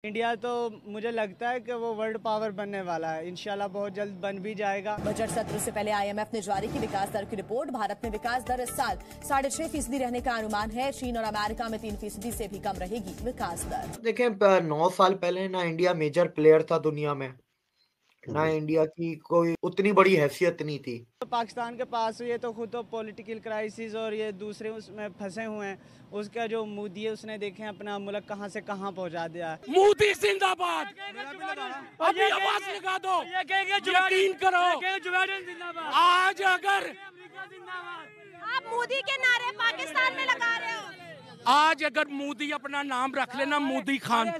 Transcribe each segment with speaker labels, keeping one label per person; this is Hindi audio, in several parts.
Speaker 1: इंडिया तो मुझे लगता है कि वो वर्ल्ड पावर बनने वाला है, इंशाल्लाह बहुत जल्द बन भी जाएगा।
Speaker 2: बजट सत्र से पहले आईएमएफ ने जारी की विकास दर की रिपोर्ट। भारत में विकास दर इस साल 6.5% रहने का अनुमान है। चीन और अमेरिका में 3% से भी कम रहेगी विकास दर।
Speaker 3: देखें, 9 साल पहले ना इंडिया मेजर प्लेयर था दुनिया में, ना इंडिया की कोई उतनी बड़ी हैसियत नहीं थी।
Speaker 1: तो पाकिस्तान के पास ये तो खुद तो पॉलिटिकल क्राइसिस और ये दूसरे उसमें फंसे हुए हैं। उसका जो मोदी है उसने देखे अपना मुल्क कहां से कहां पहुंचा दिया।
Speaker 4: मोदी जिंदाबाद, अभी आवाज लगा दो, यकीन करो। आज अगर
Speaker 5: आप मोदी के नारे पाकिस्तान में लगा रहे हो,
Speaker 4: आज अगर मोदी अपना नाम रख लेना मोदी खान,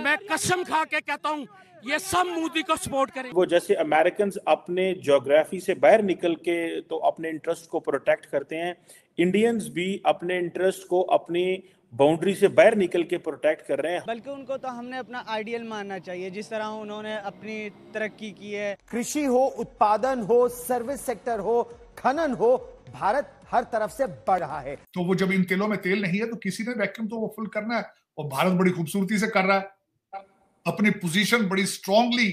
Speaker 4: मैं कसम खा के कहता हूँ ये सब मोदी को सपोर्ट करें।
Speaker 6: वो जैसे अमेरिकन अपने ज्योग्राफी से बाहर निकल के तो अपने इंटरेस्ट को प्रोटेक्ट करते हैं, इंडियंस भी अपने इंटरेस्ट को अपनी बाउंड्री से बाहर निकल के प्रोटेक्ट कर रहे हैं।
Speaker 1: बल्कि उनको तो हमने अपना आइडियल मानना चाहिए, जिस तरह उन्होंने अपनी तरक्की की है।
Speaker 7: कृषि हो, उत्पादन हो, सर्विस सेक्टर हो, खनन हो, भारत हर तरफ से बढ़ रहा है।
Speaker 8: तो वो जब इन तेलों में तेल नहीं है तो किसी ने वैक्यूम तो वो फुल करना है, और भारत बड़ी खूबसूरती से कर रहा है, अपनी पोजीशन बड़ी स्ट्रांगली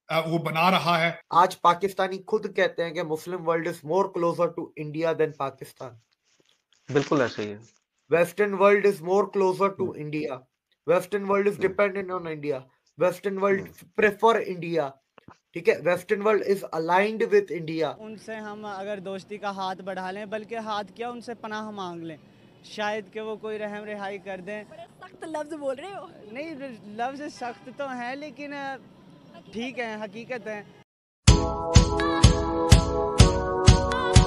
Speaker 8: वो बना रहा है।
Speaker 3: आज पाकिस्तानी खुद कहते हैं कि Muslim world is more closer to India than Pakistan.
Speaker 9: बिल्कुल ऐसे ही है।
Speaker 3: Western world is more closer to India, western world is dependent on India, western world prefer India, ठीक है, western world is aligned with India.
Speaker 1: उनसे हम अगर दोस्ती का हाथ बढ़ा लें, बल्कि हाथ क्या उनसे पनाह मांग लें, शायद कि वो कोई रहम रिहाई कर दें।
Speaker 5: बड़े सख्त लफ्ज बोल रहे हो।
Speaker 1: नहीं, लफ्ज सख्त तो हैं लेकिन ठीक है, हकीकत है।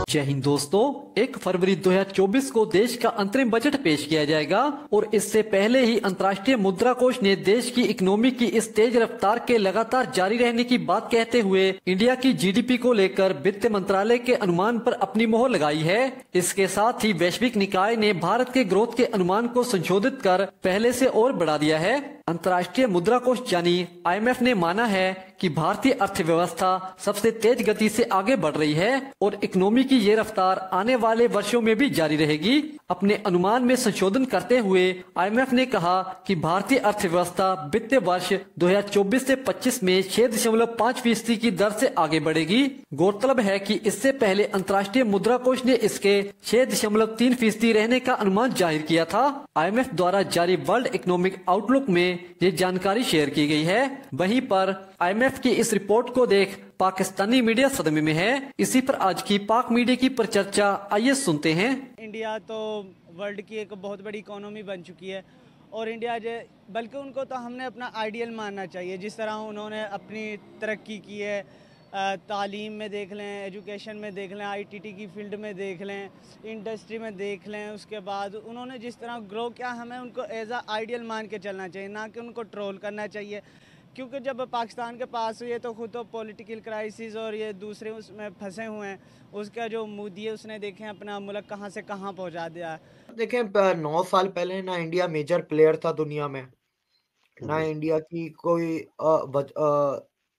Speaker 10: जय हिंद दोस्तों, 1 फरवरी 2024 को देश का अंतरिम बजट पेश किया जाएगा और इससे पहले ही अंतर्राष्ट्रीय मुद्रा कोष ने देश की इकोनॉमी की इस तेज रफ्तार के लगातार जारी रहने की बात कहते हुए इंडिया की जीडीपी को लेकर वित्त मंत्रालय के अनुमान पर अपनी मोहर लगाई है। इसके साथ ही वैश्विक निकाय ने भारत के ग्रोथ के अनुमान को संशोधित कर पहले से और बढ़ा दिया है। अंतर्राष्ट्रीय मुद्रा कोष यानी आईएमएफ ने माना है कि भारतीय अर्थव्यवस्था सबसे तेज गति से आगे बढ़ रही है और इकोनॉमी की ये रफ्तार आने वाले वर्षों में भी जारी रहेगी। अपने अनुमान में संशोधन करते हुए आईएमएफ ने कहा कि भारतीय अर्थव्यवस्था वित्तीय वर्ष 2024 से 25 में 6.5% की दर से आगे बढ़ेगी। गौरतलब है कि इससे पहले अंतर्राष्ट्रीय मुद्रा कोष ने इसके 6.3% रहने का अनुमान जाहिर किया था। आईएमएफ द्वारा जारी वर्ल्ड इकोनॉमिक आउटलुक में ये जानकारी शेयर की गई है। वहीं पर आईएमएफ की इस रिपोर्ट को देख पाकिस्तानी मीडिया सदमे में है। इसी पर आज की पाक मीडिया की परिचर्चा आइए सुनते हैं।
Speaker 1: इंडिया तो वर्ल्ड की एक बहुत बड़ी इकोनॉमी बन चुकी है और इंडिया बल्कि उनको तो हमने अपना आइडियल मानना चाहिए, जिस तरह उन्होंने अपनी तरक्की की है। तालीम में देख लें, एजुकेशन में देख लें, आईटीटी की फील्ड में देख लें, इंडस्ट्री में देख लें। उसके बाद उन्होंने जिस तरह ग्रो किया, हमें उनको एज आ आइडियल मान के चलना चाहिए, ना कि उनको ट्रोल करना चाहिए। क्योंकि जब पाकिस्तान के पास ये तो खुद तो पॉलिटिकल क्राइसिस और ये दूसरे उसमें फंसे हुए हैं। उसका जो मोदी है उसने देखे अपना मुल्क कहां से कहां पहुंचा दिया है।
Speaker 3: देखें, 9 साल पहले ना इंडिया मेजर प्लेयर था दुनिया में, ना इंडिया की कोई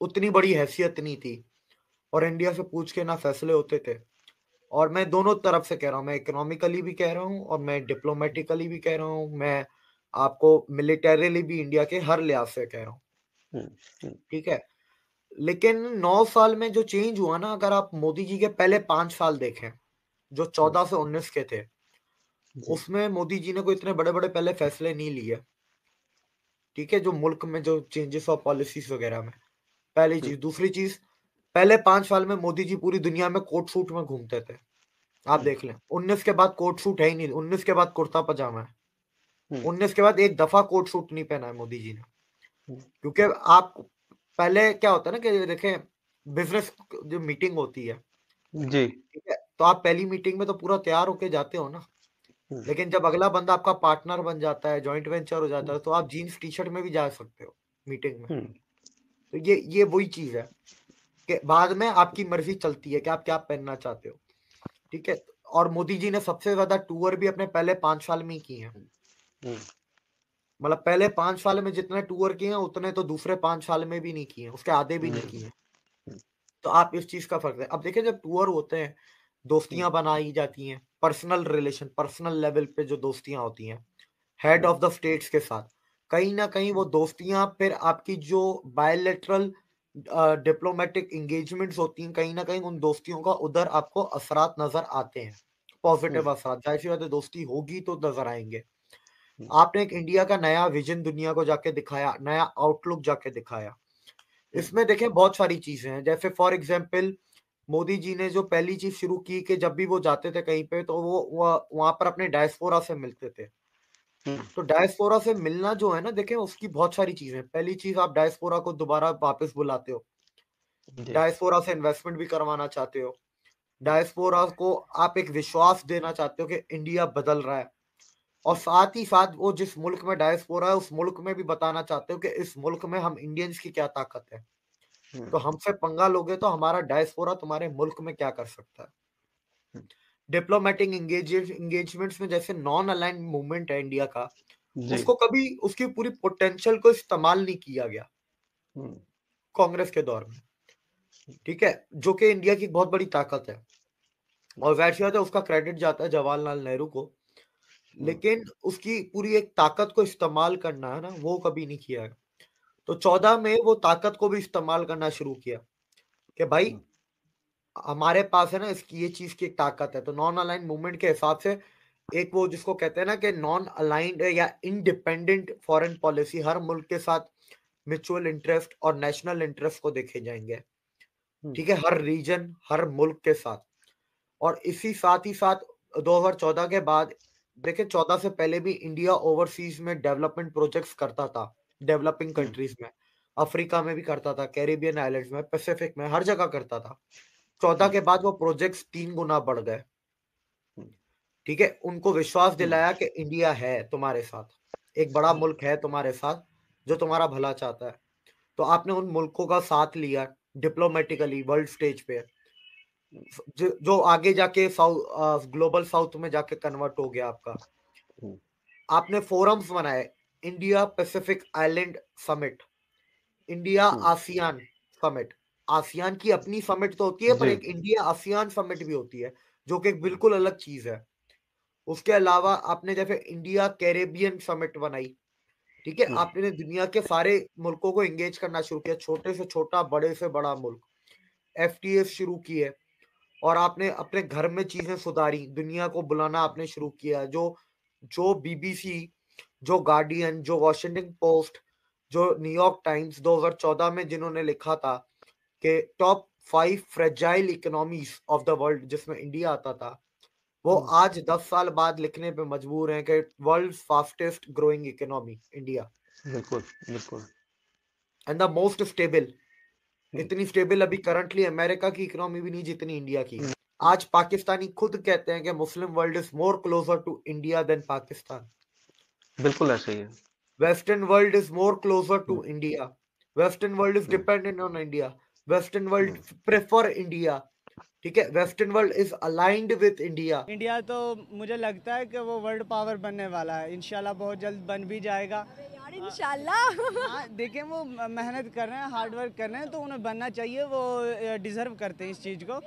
Speaker 3: उतनी बड़ी हैसियत नहीं थी, और इंडिया से पूछ के ना फैसले होते थे। और मैं दोनों तरफ से कह रहा हूँ, मैं इकोनॉमिकली भी कह रहा हूँ और मैं डिप्लोमेटिकली भी कह रहा हूँ, मैं आपको मिलिटरीली भी इंडिया के हर लिहाज से कह रहा हूँ, ठीक है। लेकिन 9 साल में जो चेंज हुआ ना, अगर आप मोदी जी के पहले 5 साल देखें जो 14 से 19 के थे, उसमें मोदी जी ने कोई इतने बड़े बड़े पहले फैसले नहीं लिए, ठीक है, जो मुल्क में जो चेंजेस और पॉलिसीज वगैरह में। पहली चीज। दूसरी चीज, पहले 5 साल में मोदी जी पूरी दुनिया में कोट सूट में घूमते थे, आप देख लें। 19 के बाद कोट सूट है ही नहीं, 19 के बाद कुर्ता पजामा है। 19 के बाद एक दफा कोट सूट नहीं पहना है मोदी जी ने। क्योंकि आप पहले क्या होता है ना कि देखें, बिजनेस जो मीटिंग होती है
Speaker 9: जी,
Speaker 3: ठीक है, तो आप पहली मीटिंग में तो पूरा तैयार होके जाते हो ना, लेकिन जब अगला बंदा आपका पार्टनर बन जाता है, जॉइंट वेंचर हो जाता है, तो आप जीन्स टी शर्ट में भी जा सकते हो मीटिंग में। तो ये वही चीज है कि बाद में आपकी मर्जी चलती है कि आप क्या पहनना चाहते हो, ठीक है। और मोदी जी ने सबसे ज्यादा टूर भी अपने पहले 5 साल में ही किए हैं। मतलब पहले 5 साल में जितने टूर किए हैं उतने तो दूसरे 5 साल में भी नहीं किए, उसके आधे भी नहीं किए। तो आप इस चीज का फर्क है। अब देखिए, जब टूर होते हैं, दोस्तियां बनाई जाती हैं, पर्सनल रिलेशन, पर्सनल लेवल पे जो दोस्तियां होती हैं हेड ऑफ द स्टेट्स के साथ, कहीं ना कहीं वो दोस्तियां फिर आपकी जो बायलैटरल डिप्लोमेटिक एंगेजमेंट्स होती हैं, कहीं ना कहीं उन दोस्तियों का उधर आपको असरात नजर आते हैं, पॉजिटिव असरात। जाहिर सी बात है, दोस्ती होगी तो नजर आएंगे। आपने एक इंडिया का नया विजन दुनिया को जाके दिखाया, नया आउटलुक जाके दिखाया। इसमें देखें बहुत सारी चीजें हैं, जैसे फॉर एग्जाम्पल मोदी जी ने जो पहली चीज शुरू की कि जब भी वो जाते थे कहीं पे तो वो वहां पर अपने डायस्पोरा से मिलते थे। तो डायस्पोरा से मिलना जो है ना, देखें उसकी बहुत सारी चीजें। पहली चीज, आप डायस्पोरा को दोबारा वापस बुलाते हो, डायस्पोरा से इन्वेस्टमेंट भी करवाना चाहते हो, डायस्पोरा को आप एक विश्वास देना चाहते हो कि इंडिया बदल रहा है, और साथ ही साथ वो जिस मुल्क में डायस्पोरा है उस मुल्क में भी बताना चाहते हो कि इस मुल्क में हम इंडियंस की क्या ताकत है। तो हमसे पंगा लोगे तो हमारा डायस्पोरा तुम्हारे मुल्क में क्या कर सकता है। डिप्लोमेटिक एंगेजमेंट्स में जैसे नॉन अलाइंड मूवमेंट है इंडिया का, उसको कभी उसकी पूरी पोटेंशियल को इस्तेमाल नहीं किया गया कांग्रेस के दौर में, ठीक है, जो कि इंडिया की बहुत बड़ी ताकत है। और वैसे है उसका क्रेडिट जाता है जवाहरलाल नेहरू को, लेकिन उसकी पूरी एक ताकत को इस्तेमाल करना है ना, वो कभी नहीं किया है। तो 14 में वो ताकत को भी इस्तेमाल करना शुरू किया कि भाई हमारे पास है ना इसकी ये चीज की एक ताकत है। तो नॉन अलाइंड मूवमेंट के हिसाब से एक वो जिसको कहते हैं ना कि नॉन अलाइंड या इंडिपेंडेंट फॉरेन पॉलिसी, हर मुल्क के साथ म्यूचुअल इंटरेस्ट और नेशनल इंटरेस्ट को देखे जाएंगे, ठीक है, हर रीजन हर मुल्क के साथ। और इसी साथ ही साथ 2014 के बाद देखिए, 14 से पहले भी इंडिया ओवरसीज में डेवलपमेंट प्रोजेक्ट्स करता था, डेवलपिंग कंट्रीज में, अफ्रीका में भी करता था, कैरिबियन आइलैंड्स में, पैसिफिक में, हर जगह करता था। 14 के बाद वो प्रोजेक्ट्स 3 गुना बढ़ गए, ठीक है। उनको विश्वास दिलाया कि इंडिया है तुम्हारे साथ, एक बड़ा मुल्क है तुम्हारे साथ जो तुम्हारा भला चाहता है। तो आपने उन मुल्कों का साथ लिया डिप्लोमेटिकली वर्ल्ड स्टेज पे, जो आगे जाके ग्लोबल साउथ में जाके कन्वर्ट हो गया आपका। आपने फोरम्स बनाए, India Pacific island summit, India ASEAN summit. ASEAN की अपनी समिट तो होती है, पर एक इंडिया आसियान समिट भी होती है जो कि बिल्कुल अलग चीज है। उसके अलावा आपने जैसे इंडिया कैरेबियन समिट बनाई, ठीक है, आपने दुनिया के सारे मुल्कों को एंगेज करना शुरू किया, छोटे से छोटा बड़े से बड़ा मुल्क, FTA शुरू किए, और आपने अपने घर में चीजें सुधारी, दुनिया को बुलाना आपने शुरू किया। जो BBC, जो गार्डियन, जो वॉशिंगटन पोस्ट, जो न्यूयॉर्क टाइम्स 2014 में जिन्होंने लिखा था कि top 5 fragile economies of the world जिसमें इंडिया आता था, वो आज 10 साल बाद लिखने पे मजबूर हैं कि world fastest growing economy India,
Speaker 9: बिल्कुल बिल्कुल,
Speaker 3: एंड द मोस्ट स्टेबल। इतनी स्टेबल अभी करंटली अमेरिका की इकोनॉमी भी नहीं जितनी इंडिया की। आज पाकिस्तानी खुद कहते हैं कि Muslim world is more closer to India than Pakistan.
Speaker 9: बिल्कुल ऐसे ही है।
Speaker 3: Western world is more closer to India, western world is dependent on India, western world prefer India, ठीक है, western world is aligned with India.
Speaker 1: India तो मुझे लगता है कि वो वर्ल्ड पावर बनने वाला है, इंशाल्लाह बहुत जल्द बन भी जाएगा
Speaker 5: इंशाल्लाह।
Speaker 1: हाँ, देखें वो मेहनत कर रहे हैं, हार्ड वर्क कर रहे हैं, तो उन्हें बनना चाहिए, वो डिजर्व करते हैं इस चीज़ को।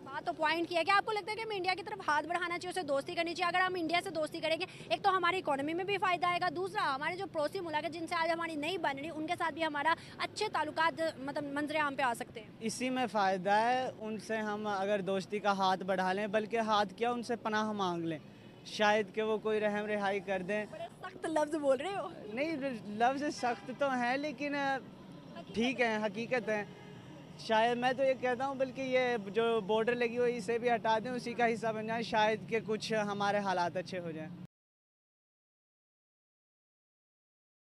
Speaker 5: बात तो पॉइंट किया, क्या आपको लगता है कि हमें इंडिया की तरफ हाथ बढ़ाना चाहिए, उससे दोस्ती करनी चाहिए? अगर हम इंडिया से दोस्ती करेंगे, एक तो हमारी इकोनॉमी में भी फायदा आएगा, दूसरा हमारे जो पड़ोसी मुल्क है जिनसे आज हमारी नहीं बन रही, उनके साथ भी हमारा अच्छे ताल्लुकात मतलब मंजरे आम पे आ सकते हैं।
Speaker 1: इसी में फ़ायदा है, उनसे हम अगर दोस्ती का हाथ बढ़ा लें, बल्कि हाथ क्या उनसे पनाह मांग लें, शायद कि वो कोई रहम रिहाई कर दें।
Speaker 5: बड़े सख्त लफ्ज बोल रहे हो।
Speaker 1: नहीं, लफ्ज़ सख्त तो हैं लेकिन ठीक है, हकीकत है। शायद मैं तो ये कहता हूँ बल्कि ये जो बॉर्डर लगी हुई इसे भी हटा दें, उसी का हिस्सा बन जाए, शायद कि कुछ हमारे हालात अच्छे हो जाएं।